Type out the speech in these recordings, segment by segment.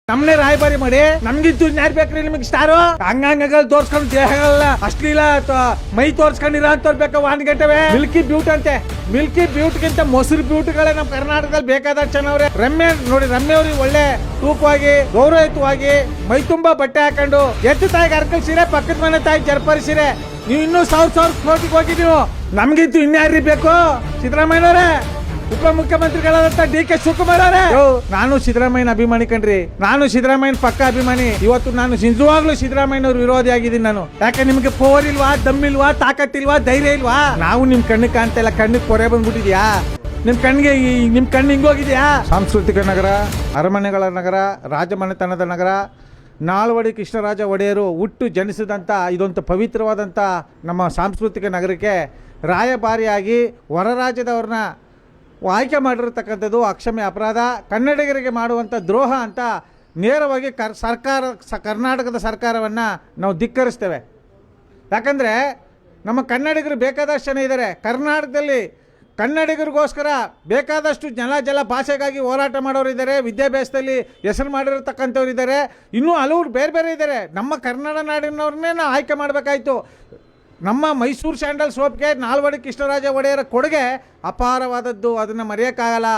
ನಮ್ನೆ ರಾಯಭಾರಿ ಮಾಡಿ ನಮ್ಗಿತ್ತು ಯಾರು ಬೇಕ್ರಿ ನಿಮಗೆ ಸ್ಟಾರು ಅಂಗಾಂಗಗಳು ತೋರ್ಸ್ಕೊಂಡು ದೇಹಗಳನ್ನ ಅಶ್ಲೀಲ ಮೈ ತೋರ್ಸ್ಕೊಂಡಿರೋ ಅಂತ ಬೇಕಾ ವಾನ್ಗಟ್ಟವೆ ಮಿಲ್ಕಿ ಬ್ಯೂಟ್ ಅಂತೆ ಮಿಲ್ಕಿ ಬ್ಯೂಟ್ ಗಿಂತ ಮೊಸರು ಬ್ಯೂಟ್ಗಳೇ ನಮ್ಮ ಕರ್ನಾಟಕದಲ್ಲಿ ಬೇಕಾದ ಚೆನ್ನವ್ರೆ ರಮ್ಯ ನೋಡಿ ರಮ್ಯ ಅವ್ರಿಗೆ ಒಳ್ಳೆ ತೂಕವಾಗಿ ಗೌರವಯುತವಾಗಿ ಮೈ ತುಂಬಾ ಬಟ್ಟೆ ಹಾಕೊಂಡು ಎತ್ತು ತಾಯಿಗೆ ಅರ್ಕಲ್ ಸೀರೆ ಪಕ್ಕದ ಮನೆ ತಾಯಿ ಜರ್ಪರಿ ಸೀರೆ ನೀವು ಇನ್ನೂ ಸಾವಿರ ಕೋಟಿಗೆ ಹೋಗಿ ನೀವು ನಮ್ಗಿತ್ತು ಇನ್ಯಾರಿ ಬೇಕು ಸಿದ್ದರಾಮಯ್ಯನವರೇ ಉಪಮುಖ್ಯಮಂತ್ರಿಗಳಾದಂತ ಡಿ.ಕೆ. ಶಿವಕುಮಾರ್ ಅವರೇ ನಾನು ಸಿದ್ದರಾಮಯ್ಯನ ಅಭಿಮಾನಿ ಕಣ್ರಿ ನಾನು ಸಿದ್ದರಾಮಯ್ಯನ ಪಕ್ಕ ಅಭಿಮಾನಿ ಇವತ್ತು ನಾನು ನಿಜವಾಗ್ಲೂ ಸಿದ್ದರಾಮಯ್ಯನವ್ರ ವಿರೋಧಿ ಆಗಿದ್ದೀನಿ ನಾನು ಯಾಕೆ ನಿಮ್ಗೆ ಪವರ್ ಇಲ್ವಾ ದಮ್ ಇಲ್ವಾ ತಾಕತ್ ಇಲ್ವಾ ಧೈರ್ಯ ಇಲ್ವಾ ನಾವು ನಿಮ್ ಕಣ್ಣಿಗೆ ಕಾಣ್ತಾ ಇಲ್ಲ ಕಣ್ಣಿಗೆ ಪೊರೆ ಬಂದ್ಬಿಟ್ಟಿದ್ಯಾ ನಿಮ್ ಕಣ್ಣಿಗೆ ನಿಮ್ ಕಣ್ಣು ಹಿಂಗೋಗಿದ್ಯಾ ಸಾಂಸ್ಕೃತಿಕ ನಗರ ಅರಮನೆಗಳ ನಗರ ರಾಜಮನೆತನದ ನಗರ ನಾಲ್ವಡಿ ಕೃಷ್ಣರಾಜ ಒಡೆಯರು ಹುಟ್ಟು ಜನಿಸಿದಂಥ ಇದೊಂದು ಪವಿತ್ರವಾದಂಥ ನಮ್ಮ ಸಾಂಸ್ಕೃತಿಕ ನಗರಕ್ಕೆ ರಾಯಭಾರಿಯಾಗಿ ಹೊರ ರಾಜ್ಯದವ್ರನ್ನ ಆಯ್ಕೆ ಮಾಡಿರತಕ್ಕಂಥದ್ದು ಅಕ್ಷಮ್ಯ ಅಪರಾಧ ಕನ್ನಡಿಗರಿಗೆ ಮಾಡುವಂಥ ದ್ರೋಹ ಅಂತ ನೇರವಾಗಿ ಕರ್ನಾಟಕದ ಸರ್ಕಾರವನ್ನು ನಾವು ಧಿಕ್ಕರಿಸ್ತೇವೆ. ಯಾಕಂದರೆ ನಮ್ಮ ಕನ್ನಡಿಗರು ಬೇಕಾದಷ್ಟು ಜನ ಇದ್ದಾರೆ ಕರ್ನಾಟಕದಲ್ಲಿ. ಕನ್ನಡಿಗರಿಗೋಸ್ಕರ ಬೇಕಾದಷ್ಟು ಜಲ ಭಾಷೆಗಾಗಿ ಹೋರಾಟ ಮಾಡೋರು ಇದ್ದಾರೆ, ವಿದ್ಯಾಭ್ಯಾಸದಲ್ಲಿ ಹೆಸರು ಮಾಡಿರತಕ್ಕಂಥವ್ರು ಇದ್ದಾರೆ, ಇನ್ನೂ ಹಲವರು ಬೇರೆ ಬೇರೆ ಇದ್ದಾರೆ. ನಮ್ಮ ಕನ್ನಡ ನಾಡಿನವ್ರನ್ನೇ ನಾವು ಆಯ್ಕೆ ಮಾಡಬೇಕಾಯ್ತು. ನಮ್ಮ ಮೈಸೂರು ಸ್ಯಾಂಡಲ್ ಸೋಪ್ಗೆ ನಾಲ್ವಡಿ ಕೃಷ್ಣರಾಜ ಒಡೆಯರ ಕೊಡುಗೆ ಅಪಾರವಾದದ್ದು, ಅದನ್ನು ಮರೆಯೋಕ್ಕಾಗಲ್ಲ.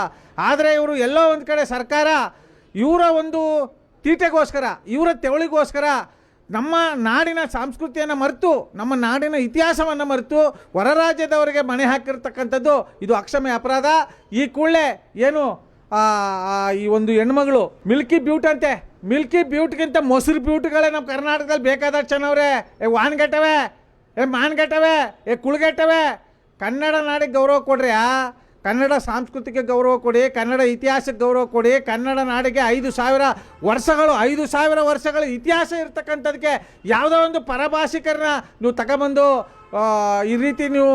ಆದರೆ ಇವರು ಎಲ್ಲೋ ಒಂದು ಕಡೆ ಸರ್ಕಾರ ಇವರ ಒಂದು ತೀಟೆಗೋಸ್ಕರ ಇವರ ತೆವಳಿಗೋಸ್ಕರ ನಮ್ಮ ನಾಡಿನ ಸಂಸ್ಕೃತಿಯನ್ನು ಮರೆತು ನಮ್ಮ ನಾಡಿನ ಇತಿಹಾಸವನ್ನು ಮರೆತು ಹೊರ ರಾಜ್ಯದವರಿಗೆ ಮಣೆ ಹಾಕಿರ್ತಕ್ಕಂಥದ್ದು ಇದು ಅಕ್ಷಮ್ಯ ಅಪರಾಧ. ಈ ಕೂಡಲೇ ಏನು ಈ ಒಂದು ಹೆಣ್ಮಗಳು ಮಿಲ್ಕಿ ಬ್ಯೂಟ್ ಅಂತೆ ಮಿಲ್ಕಿ ಬ್ಯೂಟ್ಗಿಂತ ಮೊಸರು ಬ್ಯೂಟ್ಗಳೇ ನಮ್ಮ ಕರ್ನಾಟಕದಲ್ಲಿ ಬೇಕಾದ ಚೆನ್ನವ್ರೆ ವಾನ್ಗಟ್ಟವೆ ಮಾನ್ಗಟ್ಟವೆ ಕುಳ್ಗಟ್ಟವೆ. ಕನ್ನಡ ನಾಡಿಗೆ ಗೌರವ ಕೊಡ್ರಿ, ಕನ್ನಡ ಸಂಸ್ಕೃತಿಗೆ ಗೌರವ ಕೊಡಿ, ಕನ್ನಡ ಇತಿಹಾಸಕ್ಕೆ ಗೌರವ ಕೊಡಿ. ಕನ್ನಡ ನಾಡಿಗೆ 5,000 ವರ್ಷಗಳ ಇತಿಹಾಸ ಇರ್ತಕ್ಕಂಥದಕ್ಕೆ ಯಾವುದೋ ಒಂದು ಪರಭಾಷಿಕರನ್ನ ನೀವು ತಗೊಬಂದು ಈ ರೀತಿ ನೀವು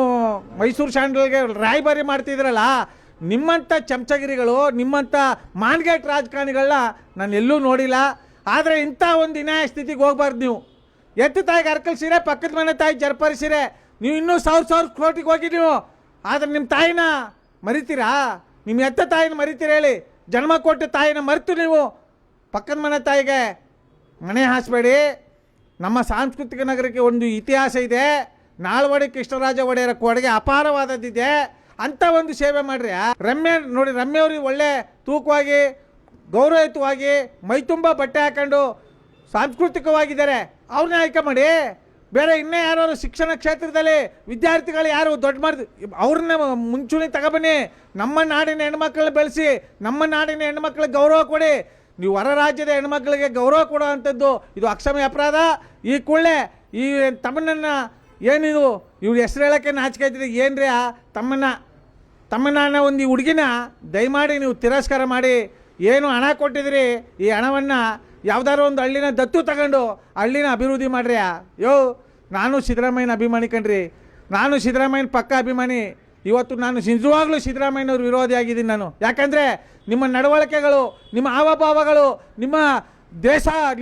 ಮೈಸೂರು ಸ್ಯಾಂಡಲ್ಗೆ ರಾಯಭಾರಿ ಮಾಡ್ತಿದ್ರಲ್ಲ, ನಿಮ್ಮಂಥ ಚಮಚಗಿರಿಗಳು ನಿಮ್ಮಂಥ ಮಾನ್ಗೇಟ್ ರಾಜಕಾರಣಿಗಳನ್ನ ನಾನು ಎಲ್ಲೂ ನೋಡಿಲ್ಲ. ಆದರೆ ಇಂಥ ಒಂದು ಇನ್ಯಾಯ ಸ್ಥಿತಿಗೆ ಹೋಗ್ಬಾರ್ದು. ನೀವು ಎತ್ತು ತಾಯಿಗೆ ಅರ್ಕಲ್ ಸೀರೆ ಪಕ್ಕದ ಮನೆ ತಾಯಿ ಜರ್ಪರಿ ಸೀರೆ ನೀವು ಇನ್ನೂ ಸಾವಿರ ಕೋಟಿಗೆ ಹೋಗಿ ನೀವು. ಆದರೆ ನಿಮ್ಮ ತಾಯಿನ ಮರಿತೀರಾ? ನಿಮ್ಮ ಎತ್ತ ತಾಯಿನ ಮರಿತೀರ ಹೇಳಿ? ಜನ್ಮ ಕೊಟ್ಟ ತಾಯಿನ ಮರೆತು ನೀವು ಪಕ್ಕದ ಮನೆ ತಾಯಿಗೆ ಮನೆ ಹಾಸಬೇಡಿ. ನಮ್ಮ ಸಾಂಸ್ಕೃತಿಕ ನಗರಕ್ಕೆ ಒಂದು ಇತಿಹಾಸ ಇದೆ. ನಾಲ್ವಡಿ ಕೃಷ್ಣರಾಜ ಒಡೆಯರ ಕೊಡುಗೆ ಅಪಾರವಾದದ್ದಿದೆ. ಅಂಥ ಒಂದು ಸೇವೆ ಮಾಡಿರಿ. ರಮ್ಯ ನೋಡಿ ರಮ್ಯ ಅವ್ರಿಗೆ ಒಳ್ಳೆ ತೂಕವಾಗಿ ಗೌರವಯುತವಾಗಿ ಮೈ ತುಂಬ ಬಟ್ಟೆ ಹಾಕೊಂಡು ಸಾಂಸ್ಕೃತಿಕವಾಗಿದ್ದಾರೆ, ಅವ್ರನ್ನೇ ಆಯ್ಕೆ ಮಾಡಿ. ಬೇರೆ ಇನ್ನೇ ಯಾರು ಶಿಕ್ಷಣ ಕ್ಷೇತ್ರದಲ್ಲಿ ವಿದ್ಯಾರ್ಥಿಗಳು ಯಾರು ದೊಡ್ಡ ಮಾಡಿದ್ರು ಅವ್ರನ್ನ ಮುಂಚೂಣಿ ತಗೊಬನ್ನಿ. ನಮ್ಮ ನಾಡಿನ ಹೆಣ್ಮಕ್ಳನ್ನ ಬೆಳೆಸಿ, ನಮ್ಮ ನಾಡಿನ ಹೆಣ್ಮಕ್ಳಿಗೆ ಗೌರವ ಕೊಡಿ. ನೀವು ಹೊರ ರಾಜ್ಯದ ಹೆಣ್ಮಕ್ಳಿಗೆ ಗೌರವ ಕೊಡೋ ಅಂಥದ್ದು ಇದು ಅಕ್ಷಮ್ಯ ಅಪರಾಧ. ಈ ಕೂಡಲೇ ಈ ತಮ್ಮನನ್ನು ಏನಿದು ಇವ್ರ ಹೆಸರು ಹೇಳೋಕ್ಕೆ ನಾಚಿಕೆ ಆಯ್ತಿದೆ. ಏನ್ರಿ ತಮ್ಮನ್ನ ಅನ್ನೋ ಒಂದು ಈ ಹುಡುಗಿನ ದಯಮಾಡಿ ನೀವು ತಿರಸ್ಕಾರ ಮಾಡಿ. ಏನು ಹಣ ಕೊಟ್ಟಿದ್ರಿ, ಈ ಹಣವನ್ನು ಯಾವ್ದಾದ್ರು ಒಂದು ಹಳ್ಳಿನ ದತ್ತು ತಗೊಂಡು ಹಳ್ಳಿನ ಅಭಿವೃದ್ಧಿ ಮಾಡ್ರಿ. ನಾನು ಸಿದ್ದರಾಮಯ್ಯನ ಅಭಿಮಾನಿ ಕಣ್ರಿ, ನಾನು ಸಿದ್ದರಾಮಯ್ಯನ ಪಕ್ಕ ಅಭಿಮಾನಿ. ಇವತ್ತು ನಾನು ನಿಜವಾಗ್ಲೂ ಸಿದ್ದರಾಮಯ್ಯನವ್ರ ವಿರೋಧಿ ಆಗಿದ್ದೀನಿ ನಾನು. ಯಾಕಂದರೆ ನಿಮ್ಮ ನಡವಳಿಕೆಗಳು, ನಿಮ್ಮ ಹಾವಭಾವಗಳು, ನಿಮ್ಮ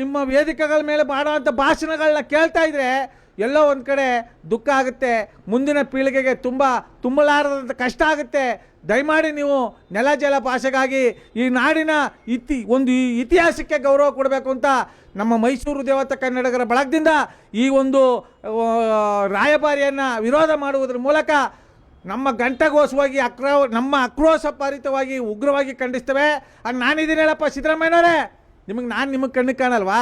ನಿಮ್ಮ ವೇದಿಕೆಗಳ ಮೇಲೆ ಮಾಡುವಂಥ ಭಾಷಣಗಳನ್ನ ಕೇಳ್ತಾ ಇದ್ರೆ ಎಲ್ಲೋ ಒಂದು ಕಡೆ ದುಃಖ ಆಗುತ್ತೆ. ಮುಂದಿನ ಪೀಳಿಗೆಗೆ ತುಂಬಲಾರದಂಥ ಕಷ್ಟ ಆಗುತ್ತೆ. ದಯಮಾಡಿ ನೀವು ನೆಲ ಜಲ ಭಾಷೆಗಾಗಿ ಈ ನಾಡಿನ ಒಂದು ಇತಿಹಾಸಕ್ಕೆ ಗೌರವ ಕೊಡಬೇಕು ಅಂತ ನಮ್ಮ ಮೈಸೂರು ದೇವತಾ ಕನ್ನಡಿಗರ ಬಳಗದಿಂದ ಈ ಒಂದು ರಾಯಭಾರಿಯನ್ನು ವಿರೋಧ ಮಾಡುವುದರ ಮೂಲಕ ನಮ್ಮ ಗಂಟಗೋಸವಾಗಿ ನಮ್ಮ ಆಕ್ರೋಶಪಾರಿತವಾಗಿ ಉಗ್ರವಾಗಿ ಖಂಡಿಸ್ತೇವೆ. ನಾನಿದ್ದೀನಿ ಹೇಳಪ್ಪ ಸಿದ್ದರಾಮಯ್ಯನವರೇ, ನಿಮಗೆ ಕಣ್ಣಿಗೆ ಕಾಣಲ್ವಾ?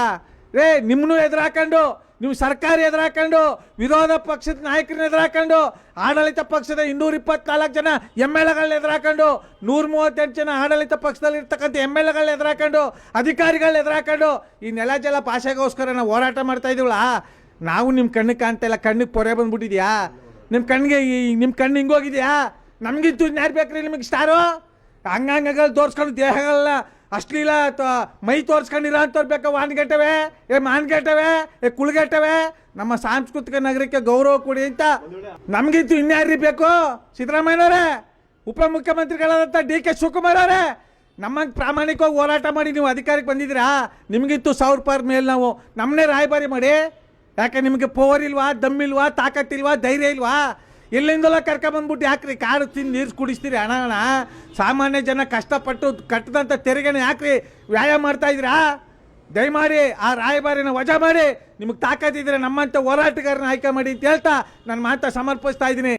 ನಿಮ್ಮನ್ನು ಎದುರಾಕೊಂಡು, ನೀವು ಸರ್ಕಾರ ಎದುರಾಕೊಂಡು, ವಿರೋಧ ಪಕ್ಷದ ನಾಯಕರನ್ನ ಎದುರಾಕೊಂಡು, ಆಡಳಿತ ಪಕ್ಷದ 224 ಜನ MLAಗಳನ್ನ ಎದುರಾಕೊಂಡು, 138 ಜನ ಆಡಳಿತ ಪಕ್ಷದಲ್ಲಿ ಇರ್ತಕ್ಕಂಥ MLAಗಳನ್ನ ಎದುರಾಕೊಂಡು, ಅಧಿಕಾರಿಗಳನ್ನ ಎದುರಾಕೊಂಡು ಈ ನೆಲ ಜಲ ಭಾಷೆಗೋಸ್ಕರ ನಾವು ಹೋರಾಟ ಮಾಡ್ತಾ ಇದೀವಲ್ಲ, ನಾವು ನಿಮ್ಮ ಕಣ್ಣಿಗೆ ಕಾಣ್ತಾ ಇಲ್ಲ, ಕಣ್ಣಿಗೆ ಪೊರೆ ಬಂದ್ಬಿಟ್ಟಿದ್ಯಾ? ನಿಮ್ಮ ಕಣ್ಣು ಹಿಂಗೋಗಿದ್ಯಾ? ನಮಗಿಂತೂ ಯಾರು ಬೇಕ್ರಿ ನಿಮಗೆ ಸ್ಟಾರು? ಅಂಗಾಂಗಗಳು ತೋರಿಸ್ಕೊಂಡು ದೇಹಗಳನ್ನ ಅಶ್ಲೀಲ ಮೈ ತೋರಿಸ್ಕೊಂಡಿರೋ ಅಂಥವ್ರು ಬೇಕಾ ವಾನ್ಗಟ್ಟವೆ ಮಾನ್ಗಟ್ಟವೆ ಕುಳ್ಗಟ್ಟವೆ. ನಮ್ಮ ಸಾಂಸ್ಕೃತಿಕ ನಗರಕ್ಕೆ ಗೌರವ ಕೊಡಿ ಅಂತ ನಮಗಿಂತೂ ಇನ್ಯಾರಿ ಬೇಕು? ಸಿದ್ದರಾಮಯ್ಯನವರೇ, ಉಪಮುಖ್ಯಮಂತ್ರಿಗಳಾದಂಥ ಡಿ.ಕೆ. ಶಿವಕುಮಾರ್ ಅವರೇ, ನಮ್ಮಂಗೆ ಪ್ರಾಮಾಣಿಕವಾಗಿ ಹೋರಾಟ ಮಾಡಿ ನೀವು ಅಧಿಕಾರಕ್ಕೆ ಬಂದಿದ್ದೀರಾ? ನಿಮಗಿಂತೂ 1,000 ಮೇಲೆ ನಾವು ನಮ್ಮನ್ನೇ ರಾಯಭಾರಿ ಮಾಡಿ. ಯಾಕೆ ನಿಮಗೆ ಪವರ್ ಇಲ್ವಾ, ದಮ್ ಇಲ್ವಾ, ತಾಕತ್ ಇಲ್ವಾ, ಧೈರ್ಯ ಇಲ್ವಾ? ಎಲ್ಲಿಂದಲ್ಲ ಕರ್ಕೊಂಬಂದ್ಬಿಟ್ಟು ಯಾಕ್ರಿ ಕಾಡು ತಿಂದು ನೀರು ಕುಡಿಸ್ತೀರಿ? ಸಾಮಾನ್ಯ ಜನ ಕಷ್ಟಪಟ್ಟು ಕಟ್ಟದಂಥ ತೆರಿಗೆನ ಯಾಕ್ರಿ ವ್ಯಾಯಾಮ ಮಾಡ್ತಾಯಿದ್ದೀರಾ? ದಯಮಾಡಿ ಆ ರಾಯಭಾರಿನ ವಜಾ ಮಾಡಿ, ನಿಮಗೆ ತಾಕತ್ತಿದ್ರೆ ನಮ್ಮಂತ ಹೋರಾಟಗಾರನ ಆಯ್ಕೆ ಮಾಡಿ ಅಂತ ಹೇಳ್ತಾ ನನ್ನ ಮಾತ ಸಮರ್ಪಿಸ್ತಾ ಇದ್ದೀನಿ.